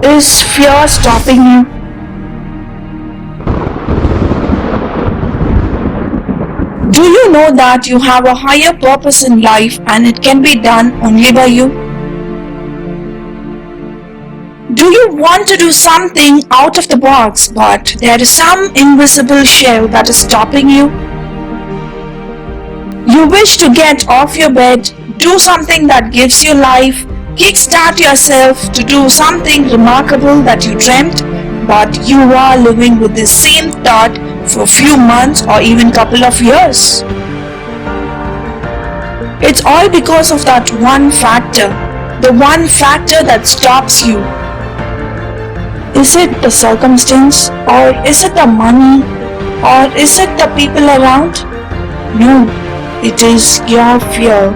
Is fear stopping you? Do you know that you have a higher purpose in life and it can be done only by you? Do you want to do something out of the box, but there is some invisible shell that is stopping you? You wish to get off your bed, do something that gives you life, kickstart yourself to do something remarkable that you dreamt, but you are living with the same thought for a few months or even couple of years. It's all because of that one factor, the one factor that stops you. Is it the circumstance, or is it the money, or is it the people around? No, it is your fear.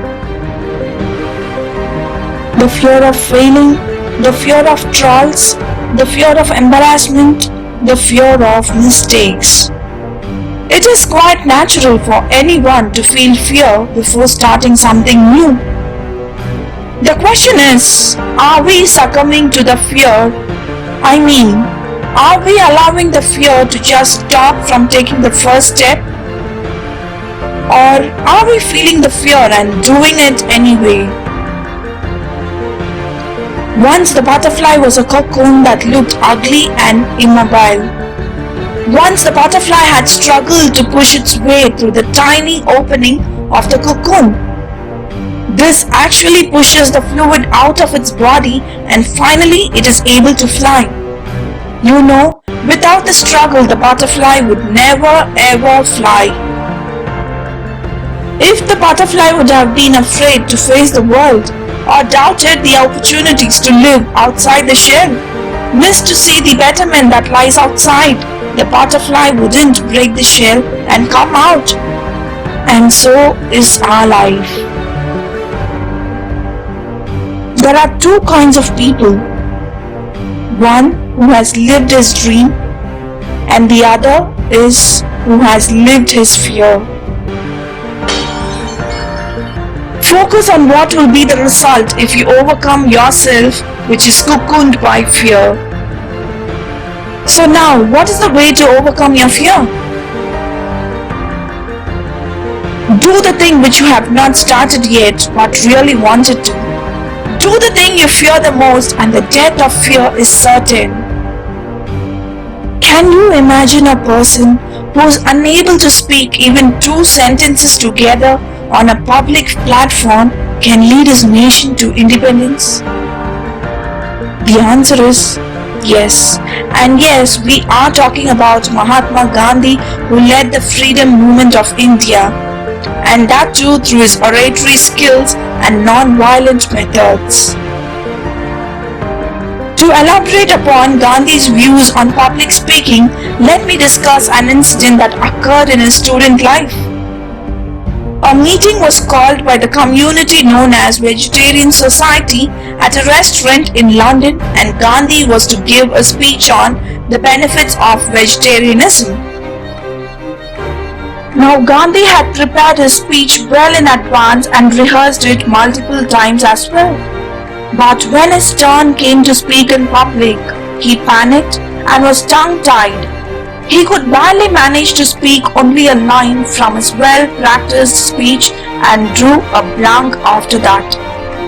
The fear of failing, the fear of trolls, the fear of embarrassment, the fear of mistakes. It is quite natural for anyone to feel fear before starting something new. The question is, are we succumbing to the fear? Are we allowing the fear to just stop from taking the first step? Or are we feeling the fear and doing it anyway? Once the butterfly was a cocoon that looked ugly and immobile. Once the butterfly had struggled to push its way through the tiny opening of the cocoon. This actually pushes the fluid out of its body and finally it is able to fly. You know, without the struggle, the butterfly would never ever fly. If the butterfly would have been afraid to face the world, or doubted the opportunities to live outside the shell, missed to see the betterment that lies outside, the butterfly wouldn't break the shell and come out. And so is our life. There are two kinds of people. One who has lived his dream, and the other is who has lived his fear. Focus on what will be the result if you overcome yourself, which is cocooned by fear. So now, what is the way to overcome your fear? Do the thing which you have not started yet but really wanted to. Do the thing you fear the most and the death of fear is certain. Can you imagine a person who is unable to speak even two sentences together on a public platform can lead his nation to independence? The answer is yes. And yes, we are talking about Mahatma Gandhi, who led the freedom movement of India, and that too through his oratory skills and non-violent methods. To elaborate upon Gandhi's views on public speaking, let me discuss an incident that occurred in his student life. A meeting was called by the community known as Vegetarian Society at a restaurant in London, and Gandhi was to give a speech on the benefits of vegetarianism. Now Gandhi had prepared his speech well in advance and rehearsed it multiple times as well. But when his turn came to speak in public, he panicked and was tongue-tied. He could barely manage to speak only a line from his well-practiced speech and drew a blank after that.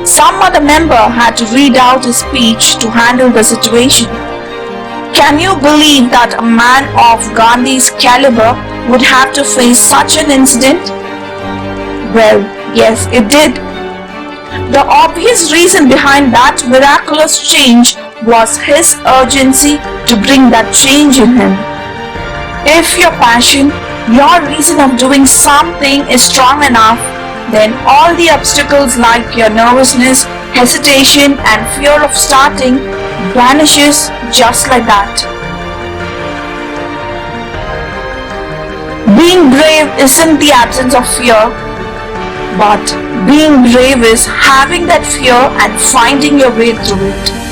Some other member had to read out his speech to handle the situation. Can you believe that a man of Gandhi's caliber would have to face such an incident? Well, yes, it did. The obvious reason behind that miraculous change was his urgency to bring that change in him. If your passion, your reason of doing something is strong enough, then all the obstacles like your nervousness, hesitation and fear of starting vanishes just like that. Being brave isn't the absence of fear, but being brave is having that fear and finding your way through it.